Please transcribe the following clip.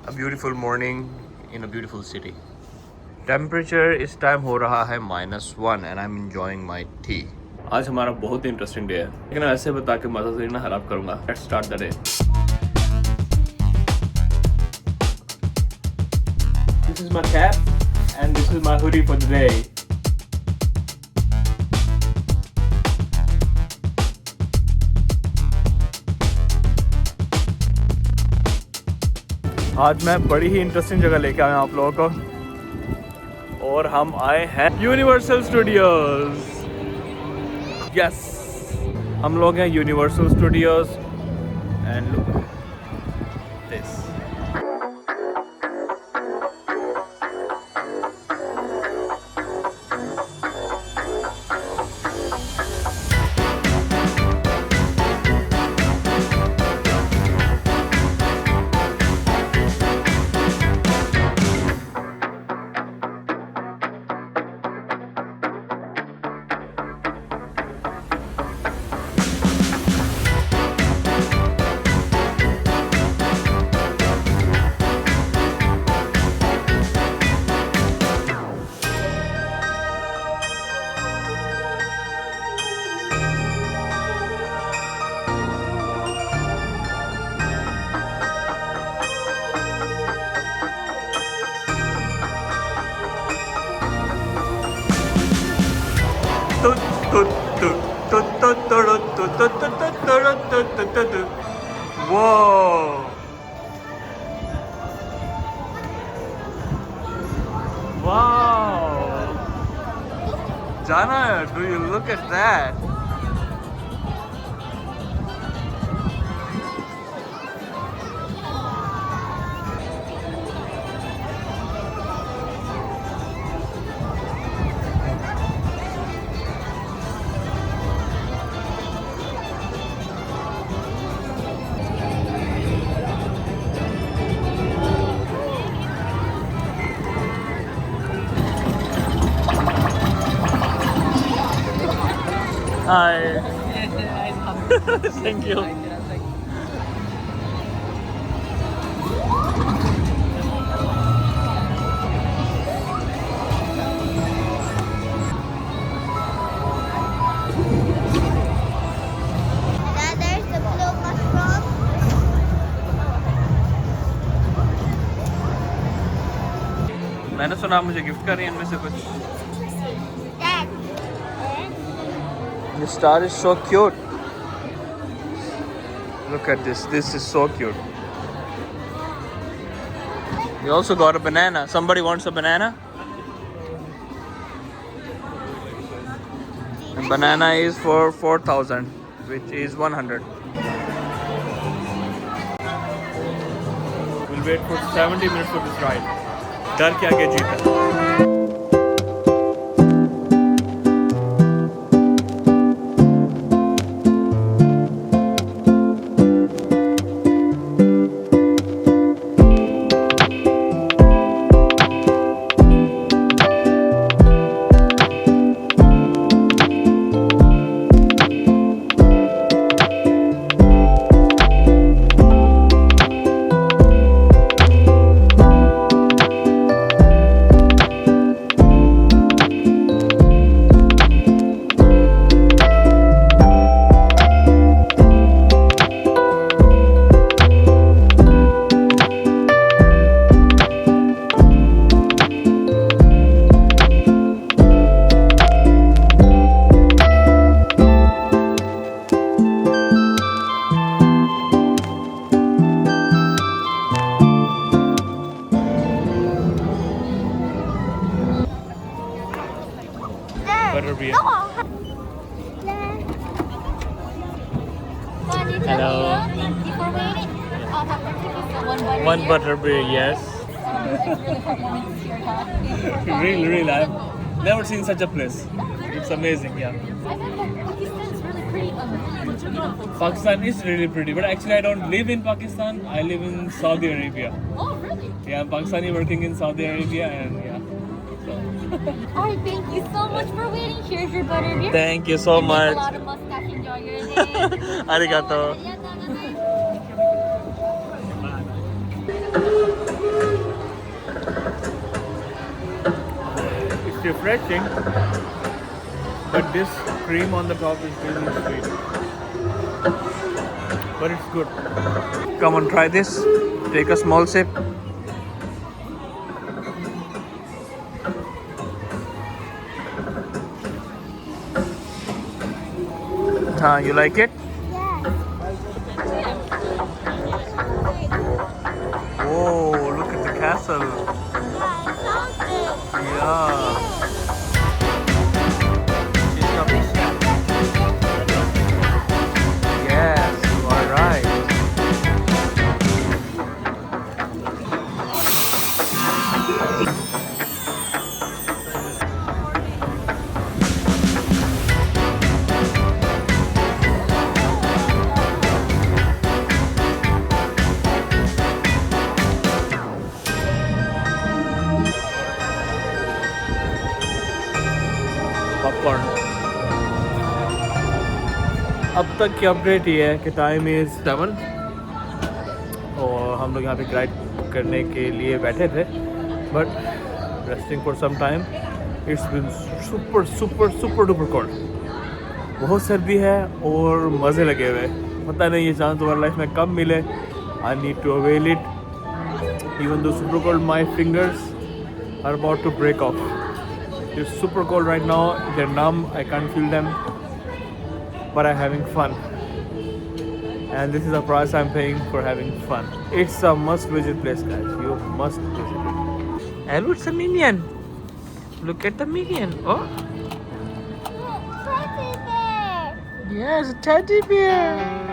A beautiful morning in a beautiful city. Temperature इस time हो रहा है -1 and I'm enjoying my tea. आज हमारा बहुत इंटरेस्टिंग डे है, लेकिन ऐसे बता के मजा से ना खराब करूंगा. Let's start the day. This is my cap and this is my hoodie for the day. आज मैं बड़ी ही इंटरेस्टिंग जगह लेके आया हूँ आप लोगों को और हम आए हैं यूनिवर्सल स्टूडियोज. यस, हम लोग हैं universal studios and look this. Whoa! Wow! Jana, do you look at that? Hi. Thank you. There's the blue mushroom. मैंने सुना मुझे गिफ्ट कर रही है इनमें से कुछ. Dad. The star is so cute. Look at this. This is so cute. You also got a banana. Somebody wants a banana? The banana is for 4,000, which is 100. We'll wait for 70 minutes for this ride. डर के आगे जीत है. Butterbeer. Hello. Thank you for waiting. I'll have to give you One Butterbeer, yes. Really, I've never seen such a place. It's amazing, yeah. Pakistan's really pretty. Pakistan is really pretty, but actually I don't live in Pakistan. I live in Saudi Arabia. Oh, really? Yeah, I'm Pakistani working in Saudi Arabia, and yeah. So. Alright, thank you so much for waiting. Here's your butterbeer. Thank you so And much. make a lot of mustache. Enjoy your day. Arigato. Yeah, refreshing, but this cream on the top is really sweet. But it's good. Come on, try this. Take a small sip. You like it? Oh, look at the castle. Yeah. Yes, you are right. Popcorn. अब तक की update ये है कि time is 7 और हम लोग यहाँ पे ग्राइड करने के लिए बैठे थे, but resting for some time. It's been super super super duper cold. बहुत सर्दी है और मज़े लगे हुए। पता नहीं ये चांस तुम्हारी लाइफ में कब मिले। I need to avail it. Even though super cold my fingers are about to break off. It's super cold right now. They're numb. I can't feel them, but I'm having fun. And this is the price I'm paying for having fun. It's a must-visit place, guys. You must visit it. And it's a minion. Look at the minion. Oh, Teddy bear. yes, a teddy bear.